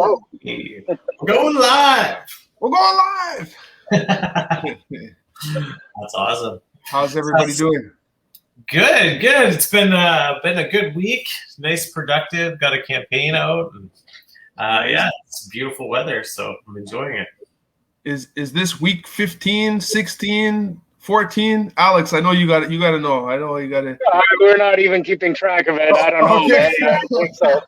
Hello. We're going live. We're going live. That's awesome. How's everybody doing? Good. It's been a good week. Nice, productive. Got a campaign out. And, it's beautiful weather, so I'm enjoying it. Is this week 15, 16, 14? Alex, I know you got to know. I know you got to. We're not even keeping track of it. I don't know, man. I don't think so.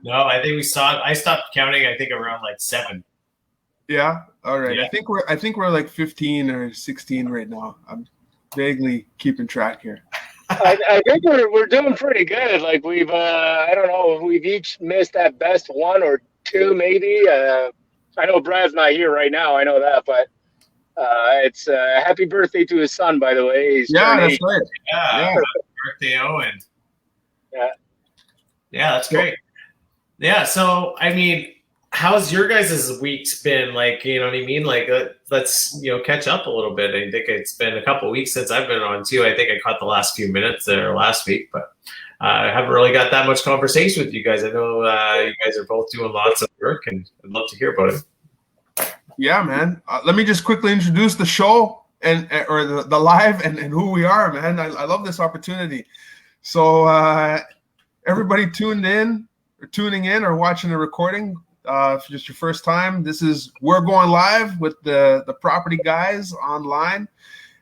No, I think I stopped counting. I think around like 7. Yeah. All right. Yeah. I think we're like 15 or 16 right now. I'm vaguely keeping track here. I think we're doing pretty good. Like we've I don't know, we've each missed at best 1 or 2 maybe. I know Brad's not here right now. I know that, but it's happy birthday to his son, by the way. He's that's right. Yeah. Happy birthday, Owen. Yeah, that's great. Yeah, so I mean, how's your guys' weeks been? Like, you know what I mean? Like, let's catch up a little bit. I think it's been a couple of weeks since I've been on too. I think I caught the last few minutes there last week, but I haven't really got that much conversation with you guys. I know you guys are both doing lots of work, and I'd love to hear about it. Yeah, man. Let me just quickly introduce the show or the live and who we are, man. I love this opportunity. So everybody tuning in or watching the recording, if just your first time, this is We're Going Live with the property guys online.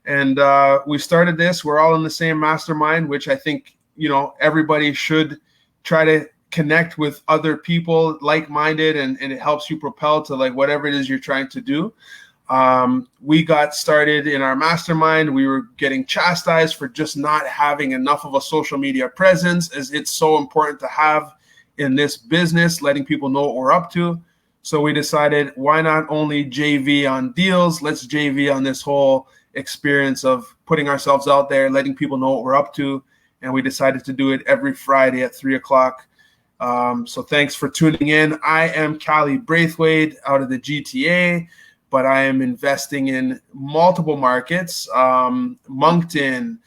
And we started this. We're all in the same mastermind, which I think, everybody should try to connect with other people like-minded, and it helps you propel to like whatever it is you're trying to do. We got started in our mastermind. We were getting chastised for just not having enough of a social media presence, as it's so important to have in this business, letting people know what we're up to. So we decided, why not only JV on deals, let's JV on this whole experience of putting ourselves out there, letting people know what we're up to. And we decided to do it every Friday at 3:00. So thanks for tuning in. I am Cali Braithwaite out of the GTA, but I am investing in multiple markets, Moncton,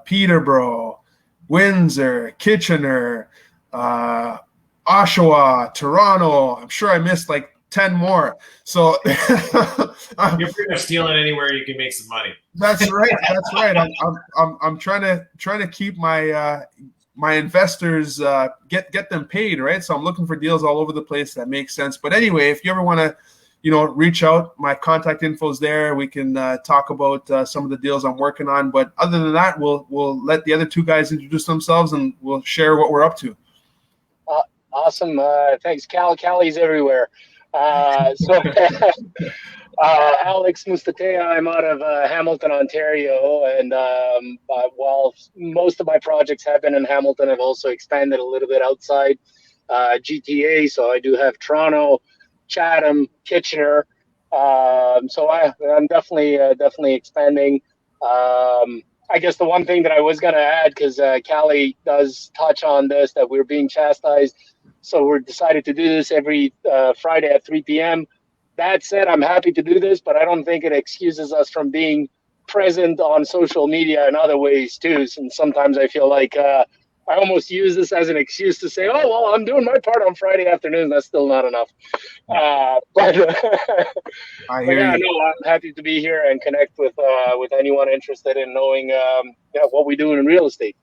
Peterborough, Windsor, Kitchener, Oshawa, Toronto. I'm sure I missed like 10 more. So you're pretty much stealing anywhere you can make some money. That's right. I'm trying to keep my my investors get them paid, right? So I'm looking for deals all over the place that make sense. But anyway, if you ever want to reach out, my contact info is there. We can talk about some of the deals I'm working on. But other than that, we'll let the other 2 guys introduce themselves, and we'll share what we're up to. Awesome. Thanks, Cal. Cali's everywhere. Alex Mustatea, I'm out of Hamilton, Ontario. And while most of my projects have been in Hamilton, I've also expanded a little bit outside GTA. So I do have Toronto, Chatham, Kitchener. So I'm definitely expanding. I guess the one thing that I was going to add, because Cali does touch on this, that we're being chastised. So we're decided to do this every Friday at 3 p.m. That said, I'm happy to do this, but I don't think it excuses us from being present on social media in other ways too. And sometimes I feel like I almost use this as an excuse to say, oh, well, I'm doing my part on Friday afternoon. That's still not enough. But I'm happy to be here and connect with anyone interested in knowing what we do in real estate.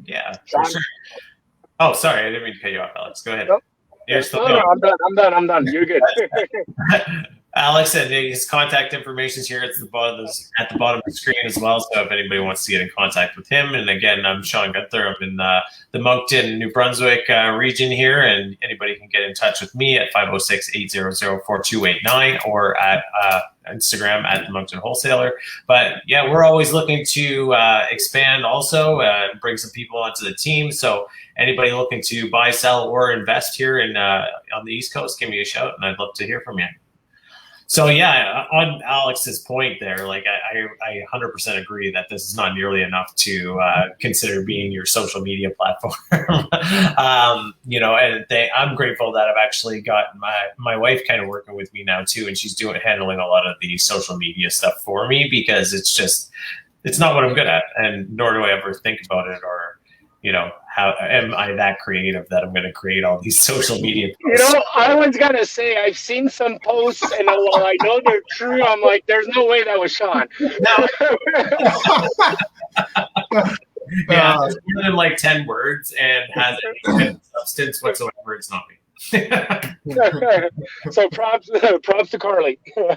Yeah, for sure. Oh, sorry, I didn't mean to cut you off, Alex. Go ahead. No, I'm done. You're good. Alex, and his contact information is here at the bottom of the screen as well. So if anybody wants to get in contact with him, and again, I'm Shawn Gunther. I'm in the Moncton, New Brunswick region here, and anybody can get in touch with me at 506-800-4289 or at Instagram at the Moncton Wholesaler. But yeah, we're always looking to expand also and bring some people onto the team. So anybody looking to buy, sell, or invest here on the East Coast, give me a shout, and I'd love to hear from you. So yeah, on Alex's point there, like I 100% agree that this is not nearly enough to consider being your social media platform. I'm grateful that I've actually got my wife kind of working with me now too, and she's handling a lot of the social media stuff for me, because it's not what I'm good at, and nor do I ever think about it or how am I that creative that I'm going to create all these social media You posts? know, I was gonna say I've seen some posts, and while I know they're true, I'm like, there's no way that was Shawn. Yeah, it's more than like 10 words and has any kind of substance whatsoever. It's not me. So props to Carly. Yeah,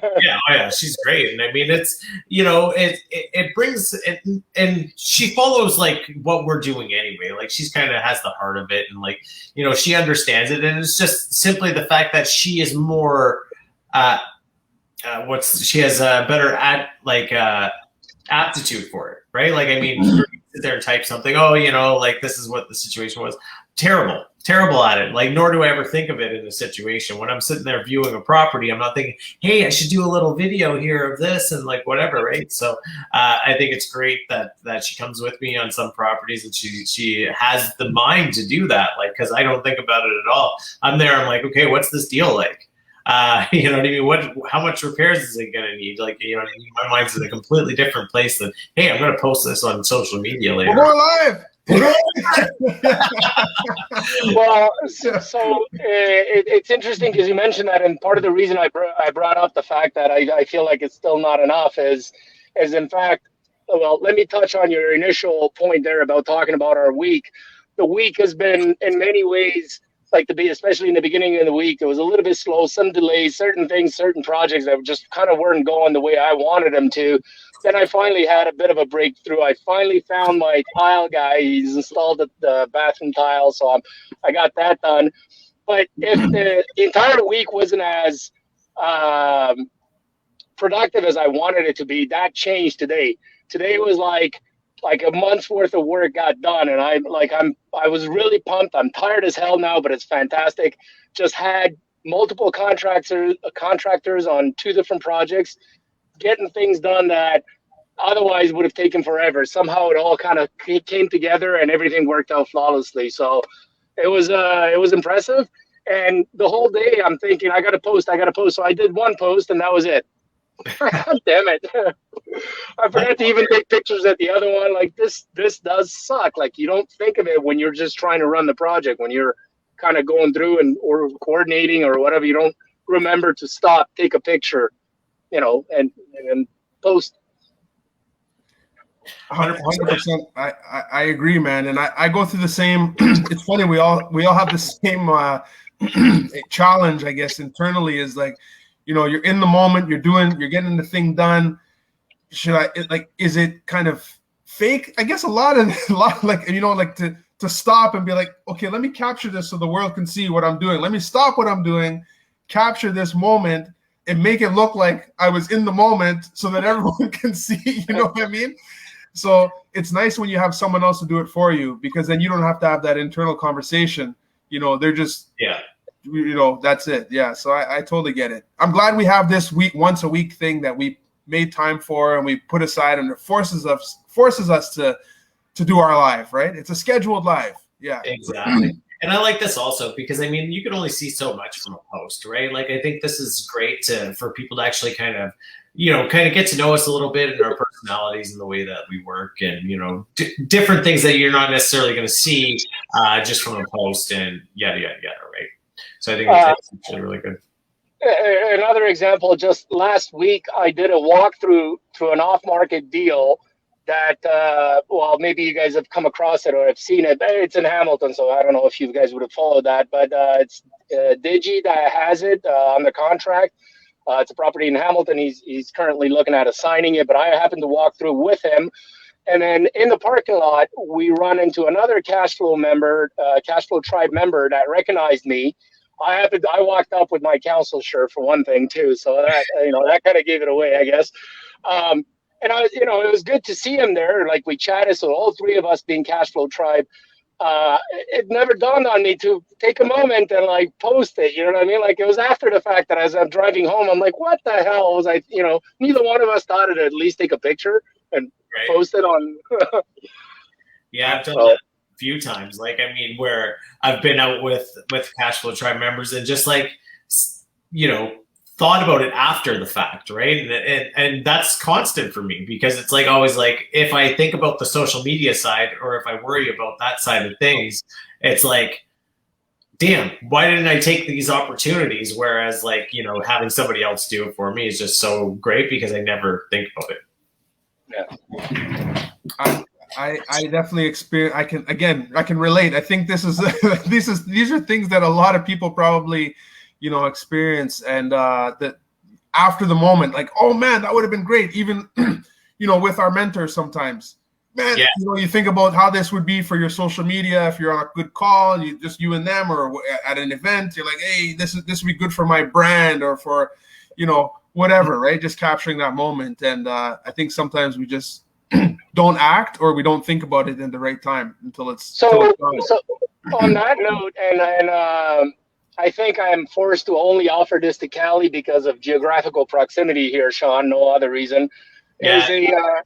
oh yeah, she's great, and I mean, it's it brings it, and she follows like what we're doing anyway. Like she's kind of has the heart of it, and like she understands it, and it's just simply the fact that she is more she has a better aptitude for it, right? Like I mean, you sit there and type something. Oh, like this is what the situation was. Terrible at it. Like, nor do I ever think of it in a situation. When I'm sitting there viewing a property, I'm not thinking, hey, I should do a little video here of this and like whatever, right? So I think it's great that she comes with me on some properties and she has the mind to do that. Like, because I don't think about it at all. I'm there. I'm like, okay, what's this deal like? You know what I mean? How much repairs is it going to need? Like, my mind's in a completely different place than, hey, I'm going to post this on social media later. We're going live. Well, so it's interesting because you mentioned that, and part of the reason I brought up the fact that I feel like it's still not enough is in fact, well, let me touch on your initial point there about talking about our week. The week has been in many ways especially in the beginning of the week, it was a little bit slow, some delays, certain things, certain projects that just kind of weren't going the way I wanted them to. Then I finally had a bit of a breakthrough. I finally found my tile guy. He's installed the bathroom tile, so I got that done. But if the entire week wasn't as productive as I wanted it to be, that changed today. Today was like a month's worth of work got done, and I was really pumped. I'm tired as hell now, but it's fantastic. Just had multiple contractors on 2 different projects, getting things done that otherwise would have taken forever. Somehow it all kind of came together and everything worked out flawlessly. So it was impressive. And the whole day I'm thinking, I got to post. So I did one post and that was it. God damn it. I forgot to even take pictures at the other one. Like this does suck. Like you don't think of it when you're just trying to run the project, when you're kind of going through or coordinating or whatever, you don't remember to stop, take a picture, and post. 100%. I agree, man. And I go through the same. It's funny. We all have the same challenge, I guess, internally is like, you're in the moment, you're getting the thing done. Is it kind of fake? I guess a lot like, to stop and be like, okay, let me capture this so the world can see what I'm doing. Let me stop what I'm doing, capture this moment and make it look like I was in the moment so that everyone can see, you know what I mean? So it's nice when you have someone else to do it for you, because then you don't have to have that internal conversation. They're just, that's it. Yeah. So I totally get it. I'm glad we have this once a week thing that we made time for and we put aside, and it forces us to do our live, right? It's a scheduled live. Yeah. Exactly. And I like this also because, I mean, you can only see so much from a post, right? Like, I think this is great for people to actually kind of get to know us a little bit and our personalities and the way that we work and, different things that you're not necessarily going to see just from a post and yada, yada, yada, right? So I think it's actually really good. Another example, just last week, I did a walkthrough to an off-market deal that, maybe you guys have come across it or have seen it. It's in Hamilton, so I don't know if you guys would have followed that, but it's Digi that has it on the contract. It's a property in Hamilton. He's currently looking at assigning it, but I happened to walk through with him. And then in the parking lot, we run into another Cashflow Tribe member that recognized me. I walked up with my council shirt for one thing too, so that that kind of gave it away, I guess. And it was good to see him there. Like, we chatted, so all 3 of us being Cashflow Tribe. It never dawned on me to take a moment and like post it. You know what I mean? Like, it was after the fact that as I'm driving home, I'm like, what the hell was I? Neither one of us thought to at least take a picture and post it on. Yeah, I've done that a few times. Like, I mean, where I've been out with Cashflow Tribe members and just like, thought about it after the fact, right? And that's constant for me, because it's like always like, if I think about the social media side, or if I worry about that side of things, it's like, damn, why didn't I take these opportunities? Whereas, like, you know, having somebody else do it for me is just so great, because I never think about it. Yeah. I definitely experience. I can relate. I think this is these are things that a lot of people probably, you know, experience, and that after the moment, like, oh man, that would have been great. Even, you know, with our mentors sometimes, man, you know, you think about how this would be for your social media if you're on a good call, you and them, or at an event, you're like, hey, this would be good for my brand, or for, you know, whatever, right? Just capturing that moment, and I think sometimes we just don't act, or we don't think about it in the right time until it's so on that note, and I think I'm forced to only offer this to Cali because of geographical proximity here, Shawn, no other reason. Yeah.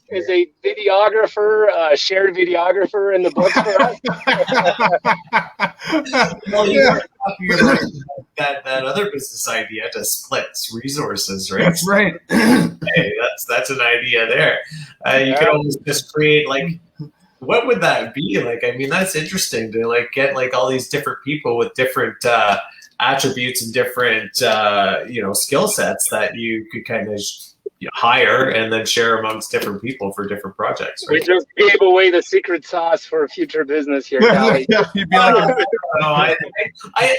Is a videographer, shared videographer in the books for us? Well, you were talking about that other business idea to split resources, right? That's right. Hey, that's an idea there. You could always just create, like, what would that be? Like, I mean, that's interesting to, like, get, like, all these different people with different attributes and different you know, skill sets that you could kind of hire and then share amongst different people for different projects, right? We just gave away the secret sauce for future business here, Cali. Yeah, you'd be like,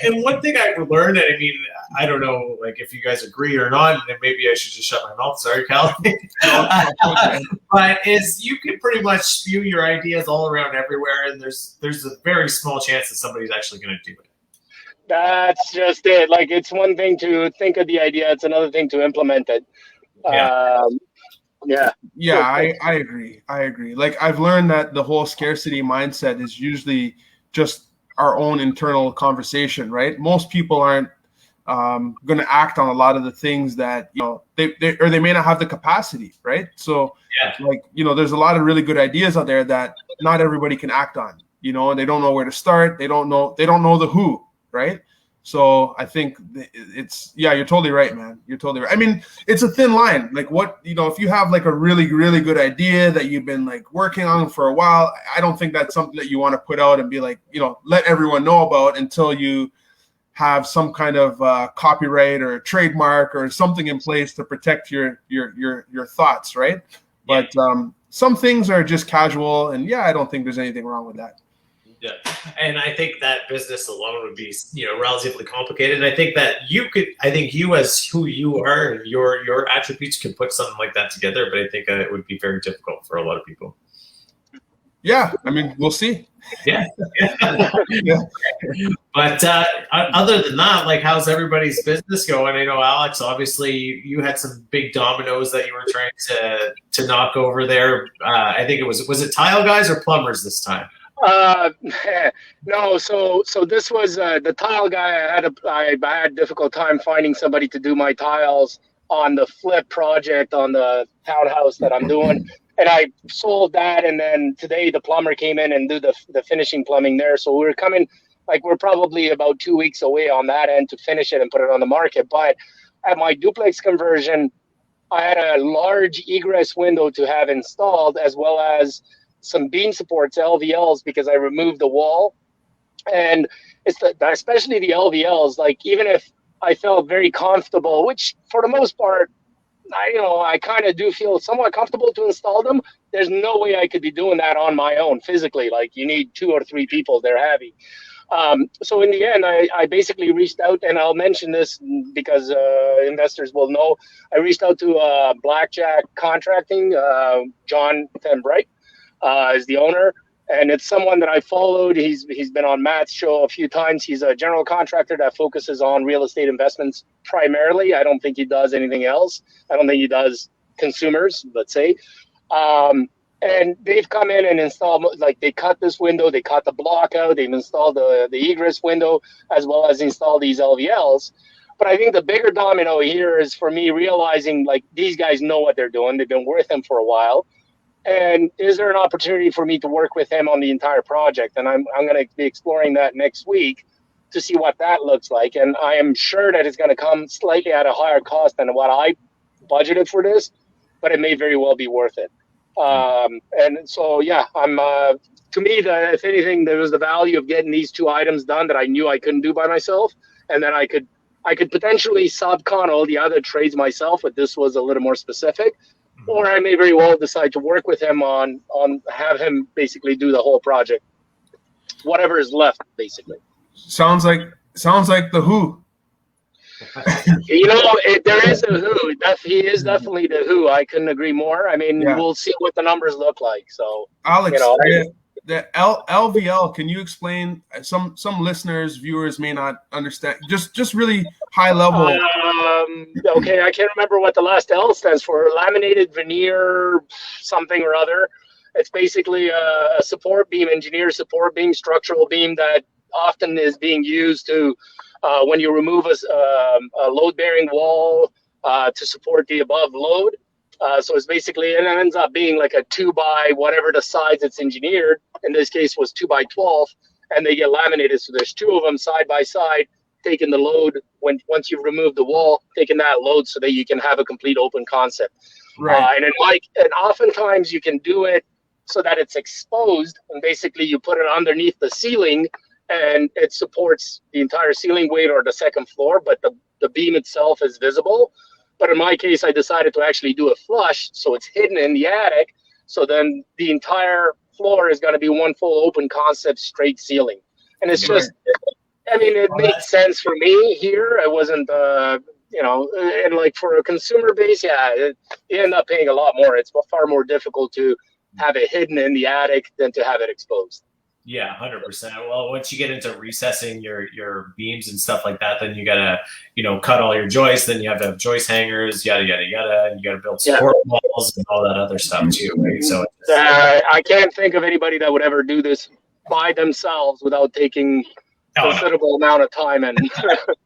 and one thing I've learned, and I mean, I don't know, like, if you guys agree or not, and maybe I should just shut my mouth. Sorry, Cal. But is you can pretty much spew your ideas all around everywhere, and there's a very small chance that somebody's actually going to do it. That's just it. Like, it's one thing to think of the idea; it's another thing to implement it. I agree. Like, I've learned that the whole scarcity mindset is usually just our own internal conversation, right? Most people aren't going to act on a lot of the things that, you know, they may not have the capacity, right? So like, you know, there's a lot of really good ideas out there that not everybody can act on, you know, and they don't know where to start. They don't know the who, right? So I think it's, you're totally right, man. You're totally right. I mean, it's a thin line. Like, what, you know, if you have like a really, really good idea that you've been like working on for a while, I don't think that's something that you want to put out and be like, you know, let everyone know about until you have some kind of copyright or trademark or something in place to protect your thoughts, right? But some things are just casual, and I don't think there's anything wrong with that. Yeah, and I think that business alone would be, you know, relatively complicated. I think that you as who you are and your attributes can put something like that together, but I think it would be very difficult for a lot of people. Yeah, I mean, we'll see. Yeah. But other than that, like, how's everybody's business going? I know, Alex, obviously you had some big dominoes that you were trying to knock over there. I think was it tile guys or plumbers this time? No, so this was the tile guy. I had a difficult time finding somebody to do my tiles on the flip project on the townhouse that I'm doing, and I sold that. And then today the plumber came in and do the finishing plumbing there. So we're probably about 2 weeks away on that end to finish it and put it on the market. But at my duplex conversion, I had a large egress window to have installed, as well as some beam supports, LVLs, because I removed the wall. And it's especially the LVLs, like, even if I felt very comfortable, which for the most part, I kind of do feel somewhat comfortable to install them, there's no way I could be doing that on my own physically. Like, you need 2 or 3 people, they're heavy. So in the end, I basically reached out, and I'll mention this because investors will know. I reached out to Blackjack Contracting, John Thembright. Is the owner, and it's someone that I followed. He's been on Matt's show a few times. He's a general contractor that focuses on real estate investments primarily. I don't think he does anything else. I don't think he does consumers, let's say. And they've come in and installed, like, they cut this window, they cut the block out, they've installed the egress window, as well as installed these LVLs. But I think the bigger domino here is for me realizing, like, these guys know what they're doing. They've been with him for a while. And is there an opportunity for me to work with him on the entire project? And I'm going to be exploring that next week to see what that looks like. And I am sure that it's going to come slightly at a higher cost than what I budgeted for this, but it may very well be worth it. And so, yeah, to me, if anything, there was the value of getting these two items done that I knew I couldn't do by myself. And then I could potentially subcon all the other trades myself, but this was a little more specific. Or I may very well decide to work with him on have him basically do the whole project, whatever is left, basically. Sounds like the Who. There is a Who. He is definitely the Who. I couldn't agree more. I mean, we'll see what the numbers look like. So, Alex, the LVL. Can you explain? Some listeners, viewers may not understand. Just really high level. Okay, I can't remember what the last L stands for. Laminated veneer, something or other. It's basically a support beam, engineer support beam, structural beam that often is being used to when you remove a load-bearing wall to support the above load. So it's basically, and it ends up being like a 2 by whatever the size it's engineered. In this case was 2 by 12, and they get laminated. So there's two of them side by side, taking the load once you've removed the wall, taking that load so that you can have a complete open concept. Right. And oftentimes you can do it so that it's exposed, and basically you put it underneath the ceiling, and it supports the entire ceiling weight or the second floor, but the beam itself is visible. But in my case, I decided to actually do a flush, so it's hidden in the attic. So then the entire floor is going to be one full open concept straight ceiling. And it's just, I mean, it made sense for me here. It wasn't, and like for a consumer base, you end up paying a lot more. It's far more difficult to have it hidden in the attic than to have it exposed. Yeah, 100%. Well, once you get into recessing your beams and stuff like that, then you gotta, cut all your joists. Then you have to have joist hangers, yada yada yada, and you gotta build support walls and all that other stuff too, right? So I can't think of anybody that would ever do this by themselves without taking considerable amount of time and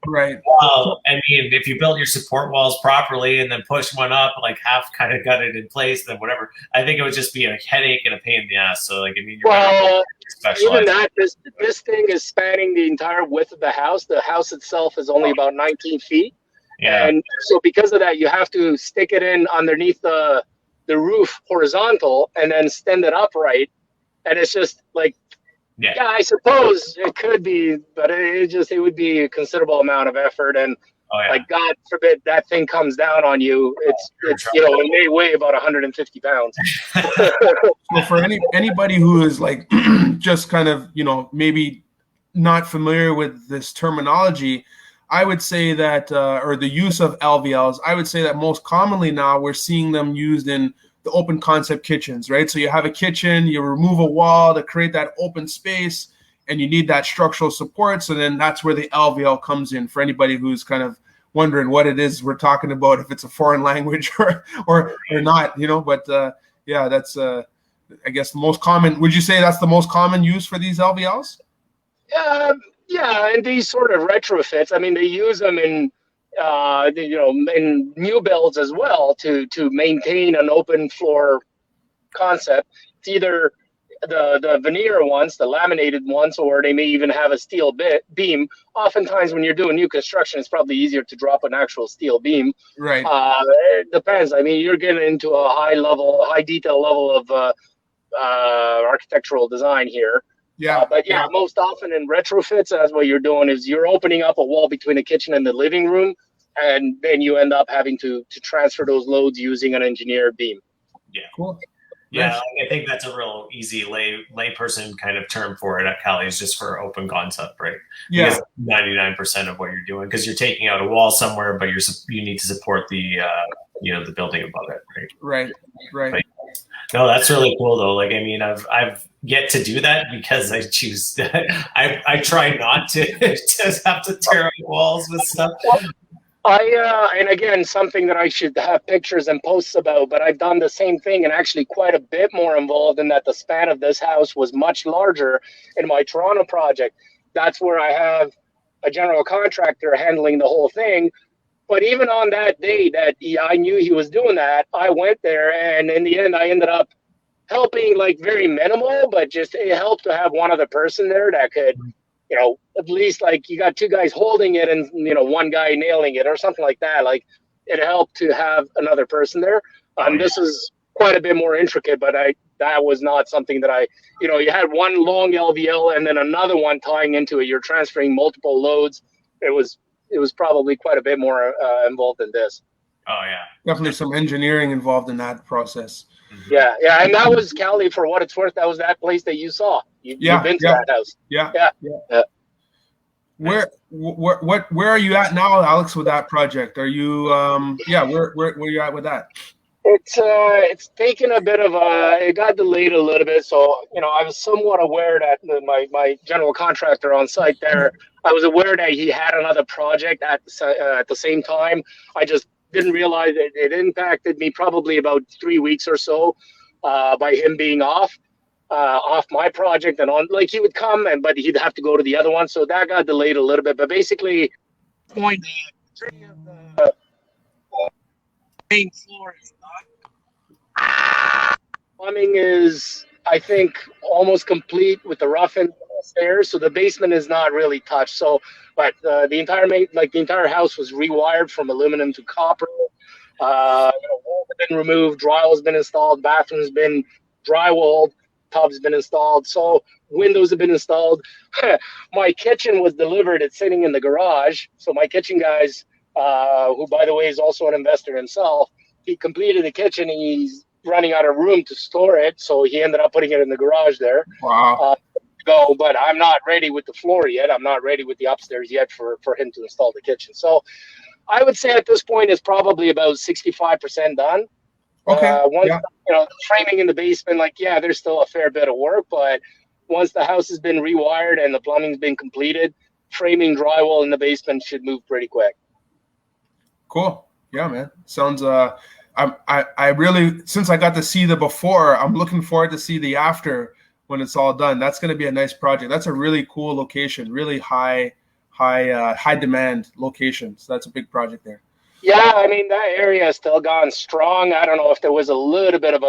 right. Well, I mean, if you build your support walls properly and then push one up, like half kind of got it in place, then whatever. I think it would just be a headache and a pain in the ass. So, like, I mean, even that, this thing is spanning the entire width of the house. The house itself is only about 19 feet. Yeah. And so because of that, you have to stick it in underneath the roof horizontal and then stand it upright. And it's just like, yeah, I suppose it could be, but it would be a considerable amount of effort. And like, God forbid that thing comes down on you. It's it may weigh about 150 pounds. So for anybody who is like just kind of, maybe not familiar with this terminology, I would say that, or the use of LVLs, I would say that most commonly now we're seeing them used in the open concept kitchens, right? So you have a kitchen, you remove a wall to create that open space, and you need that structural support. So then that's where the LVL comes in for anybody who's kind of wondering what it is we're talking about, if it's a foreign language or not, But that's I guess the most common. Would you say that's the most common use for these LVLs? Yeah, and these sort of retrofits. I mean, they use them in new builds as well to maintain an open floor concept. It's either the veneer ones, the laminated ones, or they may even have a steel beam. Oftentimes when you're doing new construction, it's probably easier to drop an actual steel beam. Right. It depends. I mean, you're getting into a high detail level of architectural design here. Yeah. Most often in retrofits, that's what you're doing is you're opening up a wall between the kitchen and the living room, and then you end up having to transfer those loads using an engineered beam. Yeah. Cool. Yeah, Nice. I think that's a real easy layperson kind of term for it at Cali, is just for open concept, right? Yeah. Because 99% of what you're doing, because you're taking out a wall somewhere, but you need to support the the building above it, right? Right. But, no, that's really cool though. Like, I mean, I've yet to do that because I choose. I try not to just have to tear out walls with stuff. And again, something that I should have pictures and posts about, but I've done the same thing and actually quite a bit more involved in that the span of this house was much larger in my Toronto project. That's where I have a general contractor handling the whole thing. But even on that day that I knew he was doing that, I went there, and in the end, I ended up helping, like, very minimal, but just it helped to have one other person there that could at least like you got two guys holding it and, one guy nailing it or something like that. Like it helped to have another person there. This is quite a bit more intricate, but that was not something that you had one long LVL and then another one tying into it. You're transferring multiple loads. It was probably quite a bit more involved than this. Oh yeah, definitely some engineering involved in that process. Mm-hmm. Yeah, and that was Cali, for what it's worth. That was that place that you saw. You've been to that house. Yeah. Where are you at now, Alex, with that project? Are you where you at with that? It's taken a bit of it got delayed a little bit, so I was somewhat aware that my general contractor on site there, I was aware that he had another project at the same time. I just didn't realize it impacted me probably about 3 weeks or so by him being off my project, and on, like, he would come but he'd have to go to the other one, so that got delayed a little bit. But basically, the main floor is done. Plumbing is, I think, almost complete with the rough end stairs, so the basement is not really touched. So, but the entire house was rewired from aluminum to copper. Walls have been removed, drywall has been installed, bathroom's been drywalled, tub's been installed, so windows have been installed. My kitchen was delivered. It's sitting in the garage. So my kitchen guys, who by the way is also an investor himself, he completed the kitchen. He's running out of room to store it, so he ended up putting it in the garage there. Wow. But I'm not ready with the floor yet. I'm not ready with the upstairs yet for him to install the kitchen. So I would say at this point it's probably about 65% done. Okay. The framing in the basement, there's still a fair bit of work, but once the house has been rewired and the plumbing's been completed, framing, drywall in the basement should move pretty quick. Cool. Yeah, man. Sounds I really, since I got to see the before, I'm looking forward to see the after when it's all done. That's going to be a nice project. That's a really cool location, really high demand location. So that's a big project there. Yeah, I mean, that area has still gone strong. I don't know if there was a little bit of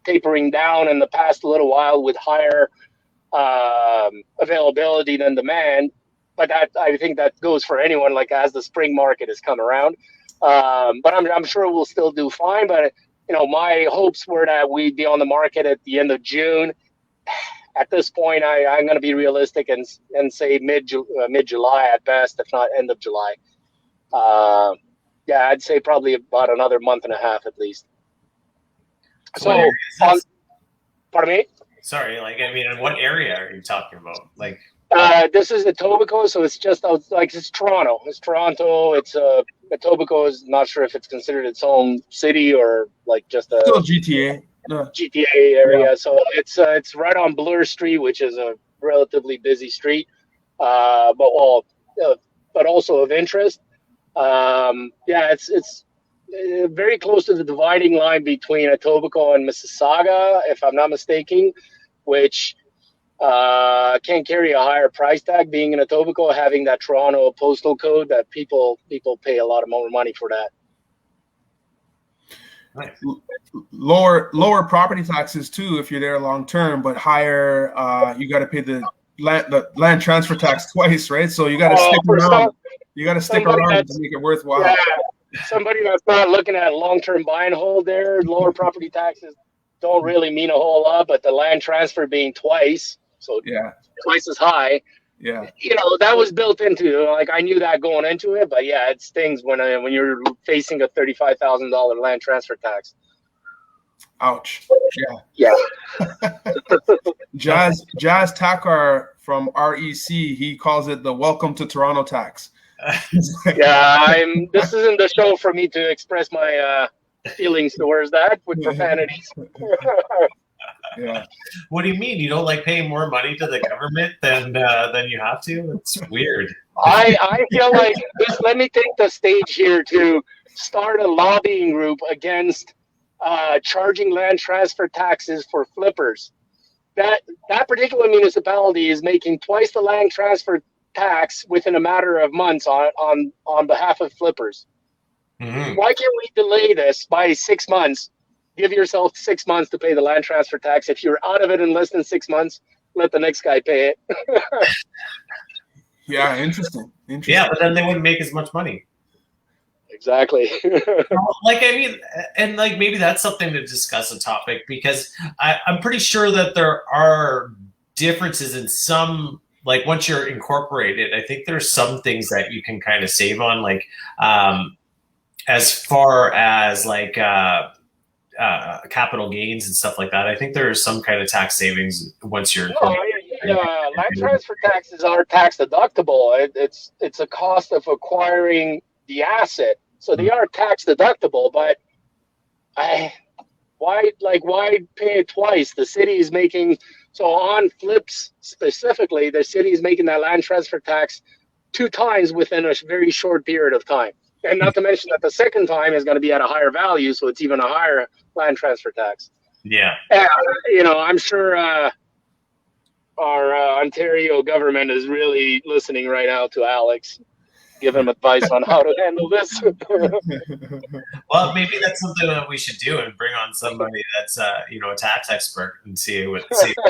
tapering down in the past little while with higher availability than demand, but I think that goes for anyone, like, as the spring market has come around. But I'm sure we'll still do fine. But my hopes were that we'd be on the market at the end of June. At this point, I'm going to be realistic and say mid July at best, if not end of July. I'd say probably about another month and a half at least. So, pardon me? Sorry, in what area are you talking about? This is Etobicoke, so it's just it's Toronto. It's Toronto. It's Etobicoke is not sure if it's considered its own city or just a still GTA. GTA area. Yeah. So it's right on Bloor Street, which is a relatively busy street, but also of interest. It's very close to the dividing line between Etobicoke and Mississauga, if I'm not mistaken, which can carry a higher price tag, being in Etobicoke, having that Toronto postal code that people pay a lot of more money for that. Nice. Lower property taxes too if you're there long term, but higher you got to pay the land transfer tax twice, right? So you got to stick around. You got to stick around to make it worthwhile. Yeah, somebody that's not looking at long-term buy and hold there, lower property taxes don't really mean a whole lot, but the land transfer being twice, so twice as high. Yeah, that was built into. I knew that going into it, but it stings when you're facing a $35,000 land transfer tax. Ouch. Yeah. Jazz Takar from REC, he calls it the welcome to Toronto tax. This isn't the show for me to express my feelings towards that with profanities. Yeah. What do you mean? You don't like paying more money to the government than you have to? It's weird. I feel like let me take the stage here to start a lobbying group against charging land transfer taxes for flippers. That particular municipality is making twice the land transfer tax within a matter of months on behalf of flippers. Mm-hmm. Why can't we delay this by 6 months? Give yourself 6 months to pay the land transfer tax. If you're out of it in less than 6 months, let the next guy pay it. Yeah, interesting. Yeah, but then they wouldn't make as much money. Exactly. Like, I mean, and like maybe that's something to discuss a topic, because I'm pretty sure that there are differences in some, like once you're incorporated, I think there's some things that you can kind of save on, like as far as like capital gains and stuff like that. I think there is some kind of tax savings once you're land transfer taxes are tax deductible. It's a cost of acquiring the asset, so they are tax deductible. But why pay it twice? The city is making, so on flips specifically, the city is making that land transfer tax 2 times within a very short period of time. And not to mention that the second time is going to be at a higher value, so it's even a higher land transfer tax. Yeah. And, I'm sure our Ontario government is really listening right now to Alex. Give him advice on how to handle this. Well, maybe that's something that we should do, and bring on somebody that's a tax expert and see what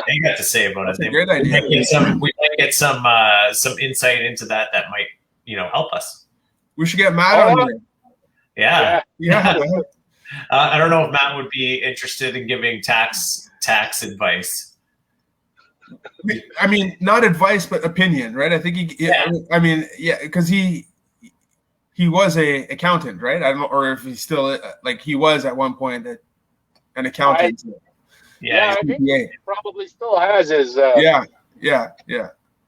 they got to say about it. That's a great idea. We might get some insight into that might help us. We should get Matt on here. Yeah. I don't know if Matt would be interested in giving tax advice. I mean, not advice, but opinion, right? I think because he was a accountant, right? I don't know, or if he's still he was at one point an accountant. I think he probably still has his. Yeah.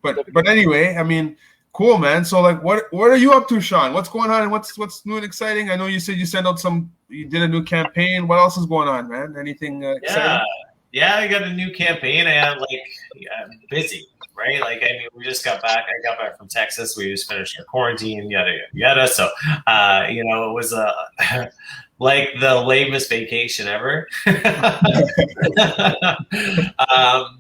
But anyway, I mean, cool, man. So like, what are you up to, Shawn? What's going on? And what's new and exciting? I know you said you did a new campaign. What else is going on, man? Anything exciting? Yeah, I got a new campaign. I am busy, right? Like, I mean, we just got back. I got back from Texas. We just finished our quarantine, yada, yada, yada. So, it was like the lamest vacation ever.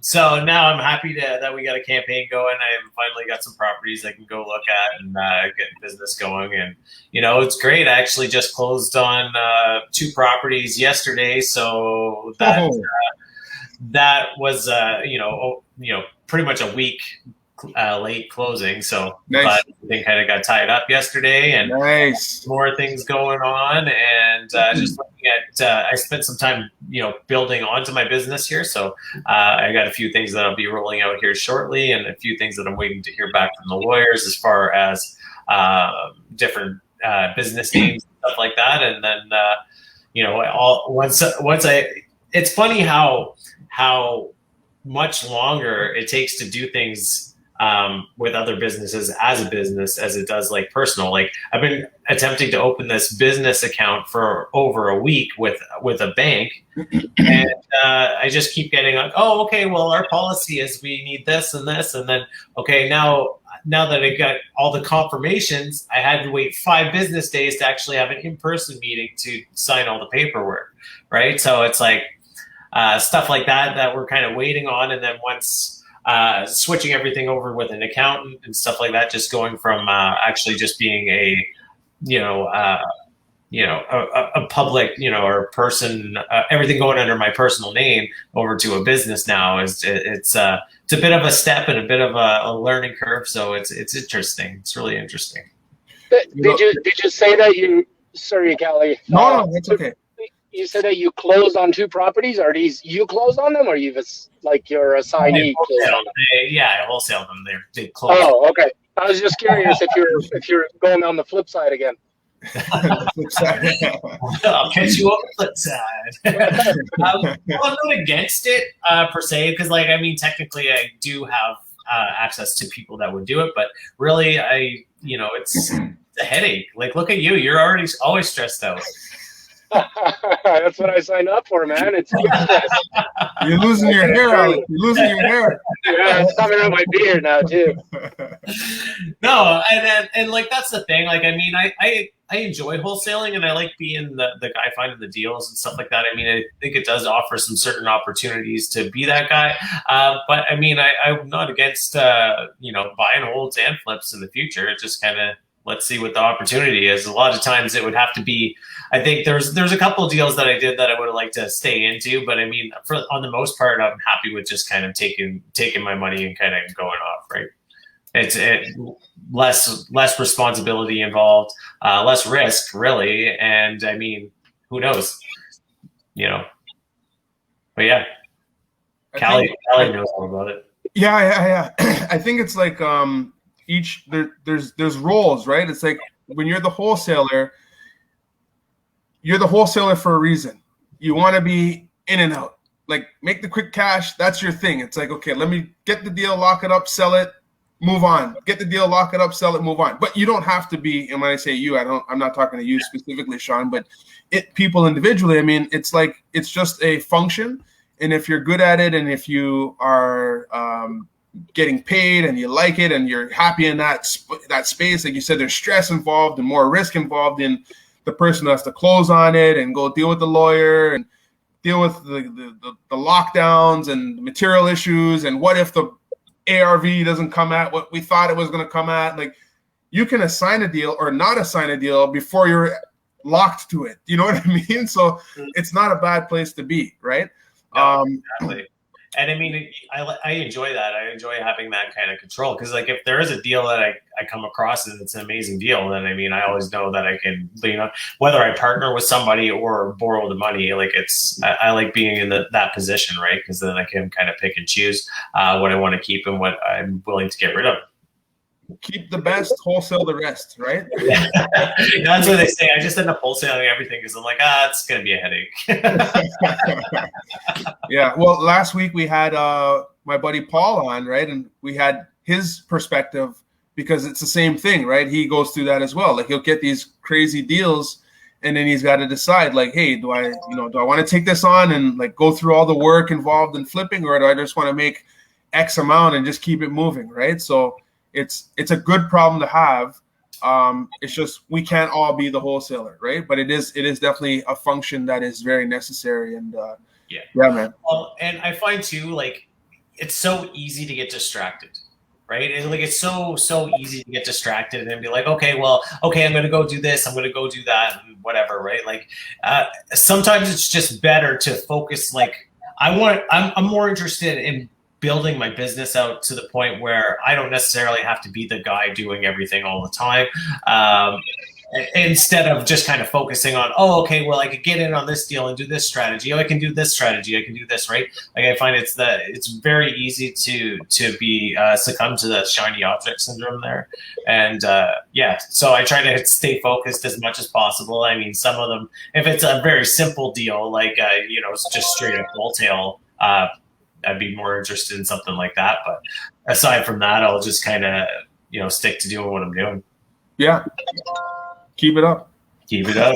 So now I'm happy that we got a campaign going. I finally got some properties I can go look at and get business going. And, it's great. I actually just closed on 2 properties yesterday. So that was, pretty much a week late closing. So nice. But everything kind of got tied up yesterday, and more things going on. And just looking at, I spent some time, building onto my business here. So I got a few things that I'll be rolling out here shortly, and a few things that I'm waiting to hear back from the lawyers as far as different business names and stuff like that. And then, it's funny how much longer it takes to do things with other businesses as a business as it does like personal. Like, I've been attempting to open this business account for over a week with a bank, and I just keep getting like, oh, okay, well, our policy is we need this and this, and then okay, now that I got all the confirmations, I had to wait 5 business days to actually have an in-person meeting to sign all the paperwork, right? So it's like stuff like that we're kind of waiting on. And then once switching everything over with an accountant and stuff like that, just going from actually just being a public, or person, everything going under my personal name over to a business now it's a bit of a step and a bit of a learning curve. So it's interesting. It's really interesting. Did you say that you? Sorry, Cali. No, that's okay. You said that you closed on 2 properties. Are these you closed on them, or you've your assignee? I wholesale them. They closed. Oh, okay. I was just curious if you're going on the flip side again. I'll catch you on the flip side. I'm not against it per se, because technically I do have access to people that would do it, but really it's a headache. Like, look at you. You're always stressed out. That's what I signed up for, man. It's You're losing your hair, Alex. You're losing your hair. Yeah, it's coming out my beard now too. No, and that's the thing. Like, I enjoy wholesaling, and I like being the guy finding the deals and stuff like that. I think it does offer some certain opportunities to be that guy. But I'm not against buy and holds and flips in the future. It just kind of let's see what the opportunity is. A lot of times it would have to be, I think there's a couple of deals that I did that I would have liked to stay into, but I mean, on the most part, I'm happy with just kind of taking my money and kind of going off, right? It's less responsibility involved, less risk, really. And I mean, who knows, but yeah, Cali knows all about it. Yeah. I think it's like there's roles, right? It's like when you're the wholesaler for a reason. You want to be in and out, like make the quick cash. That's your thing. It's like, okay, let me get the deal, lock it up, sell it, move on. Get the deal, lock it up, sell it, move on. But you don't have to be. And when I say you, I'm not talking to you specifically, Shawn, but people individually. I mean, it's like it's just a function. And if you're good at it, and if you are getting paid and you like it and you're happy in that space, like you said, there's stress involved and more risk involved in the person who has to close on it and go deal with the lawyer and deal with the lockdowns and material issues. And what if the ARV doesn't come at what we thought it was going to come at? Like, you can assign a deal or not assign a deal before you're locked to it. You know what I mean? So it's not a bad place to be, right? No, exactly. And I mean, I enjoy that. I enjoy having that kind of control, because like if there is a deal that I come across and it's an amazing deal, then I mean, I always know that I can, whether I partner with somebody or borrow the money, like I like being in that position, right? Because then I can kind of pick and choose what I want to keep and what I'm willing to get rid of. Keep the best, wholesale the rest, right? That's what they say. I just end up wholesaling everything because I'm like, it's going to be a headache. Yeah. Well, last week we had my buddy Paul on, right? And we had his perspective, because it's the same thing, right? He goes through that as well. Like, he'll get these crazy deals, and then he's got to decide, like, hey, do I want to take this on and like go through all the work involved in flipping, or do I just want to make X amount and just keep it moving, right? So it's a good problem to have. It's just we can't all be the wholesaler, right? But it is definitely a function that is very necessary. And yeah, man. Well, and I find too, like, it's so easy to get distracted, right? And like, it's so easy to get distracted and be like, okay, I'm going to go do this, I'm going to go do that, and whatever, right? Like, sometimes it's just better to focus. Like, I'm more interested in building my business out to the point where I don't necessarily have to be the guy doing everything all the time. Instead of just kind of focusing on, I could get in on this deal and do this strategy. I can do this strategy. I can do this, right? Like, I find it's very easy to be succumb to the shiny object syndrome there. And so I try to stay focused as much as possible. I mean, some of them, if it's a very simple deal, like, it's just straight up wholesale, I'd be more interested in something like that. But aside from that, I'll just kind of, stick to doing what I'm doing. Yeah. Keep it up. Keep it up.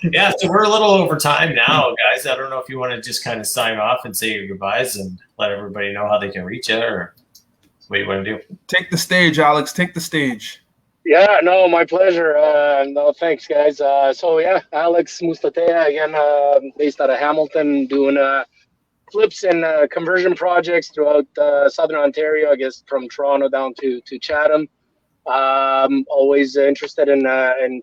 Yeah. So we're a little over time now, guys. I don't know if you want to just kind of sign off and say your goodbyes and let everybody know how they can reach you, or what you want to do. Take the stage, Alex. Take the stage. Yeah, no, my pleasure. No, thanks, guys. So yeah, Alex Mustatea, again, based out of Hamilton, doing flips and conversion projects throughout Southern Ontario, I guess from Toronto down to Chatham. Always interested in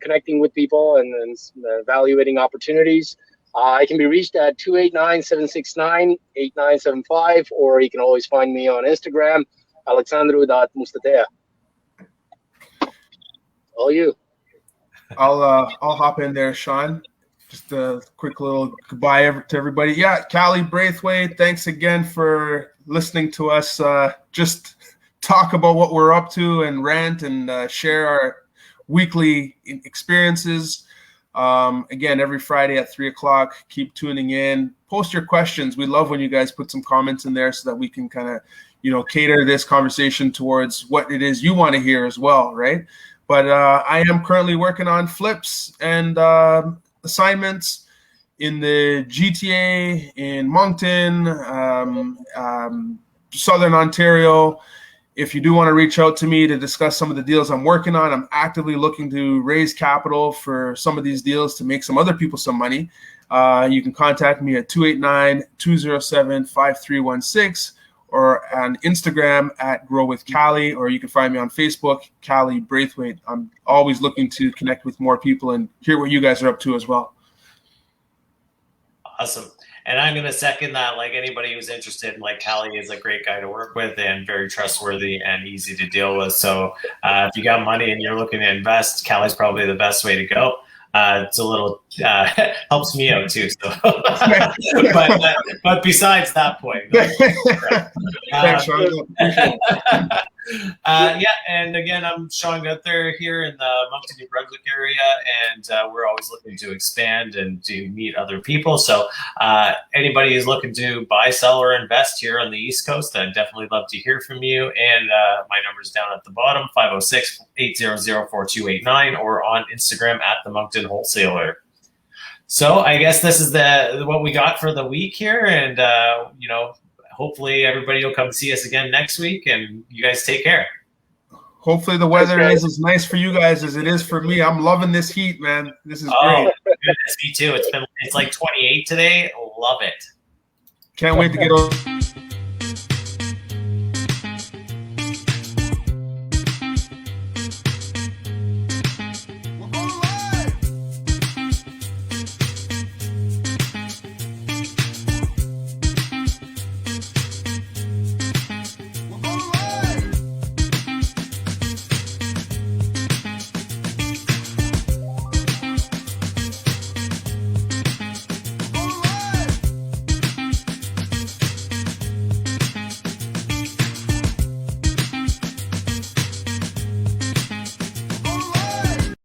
connecting with people and evaluating opportunities. I can be reached at 289-769-8975, or you can always find me on Instagram, alexandru.mustatea. All you. I'll hop in there, Shawn. Just a quick little goodbye to everybody. Yeah, Cali Braithwaite, thanks again for listening to us just talk about what we're up to and rant and share our weekly experiences. Again, every Friday at 3:00. Keep tuning in. Post your questions. We love when you guys put some comments in there so that we can kind of, cater this conversation towards what it is you want to hear as well, right? But I am currently working on flips and assignments in the GTA, in Moncton, Southern Ontario. If you do want to reach out to me to discuss some of the deals I'm working on, I'm actively looking to raise capital for some of these deals to make some other people some money. You can contact me at 289-207-5316, or on Instagram at Grow with Cali, or you can find me on Facebook, Cali Braithwaite. I'm always looking to connect with more people and hear what you guys are up to as well. Awesome. And I'm going to second that. Like anybody who's interested, like Cali is a great guy to work with and very trustworthy and easy to deal with. So if you got money and you're looking to invest, Cali's probably the best way to go. It's a little helps me out too. So, but besides that point, thanks, Shawn. yeah. And again, I'm Shawn Gunther here in the Moncton, New Brunswick area, and we're always looking to expand and to meet other people. So, anybody who's looking to buy, sell, or invest here on the East Coast, I'd definitely love to hear from you. And my number's down at the bottom, 506-800-4289, or on Instagram at the Moncton Wholesaler. So I guess this is what we got for the week here, and hopefully everybody will come see us again next week, and you guys take care. Hopefully the weather is as nice for you guys as it is for me. I'm loving this heat, man. This is great. Goodness, me too. It's like 28 today. Love it. Can't wait to get over.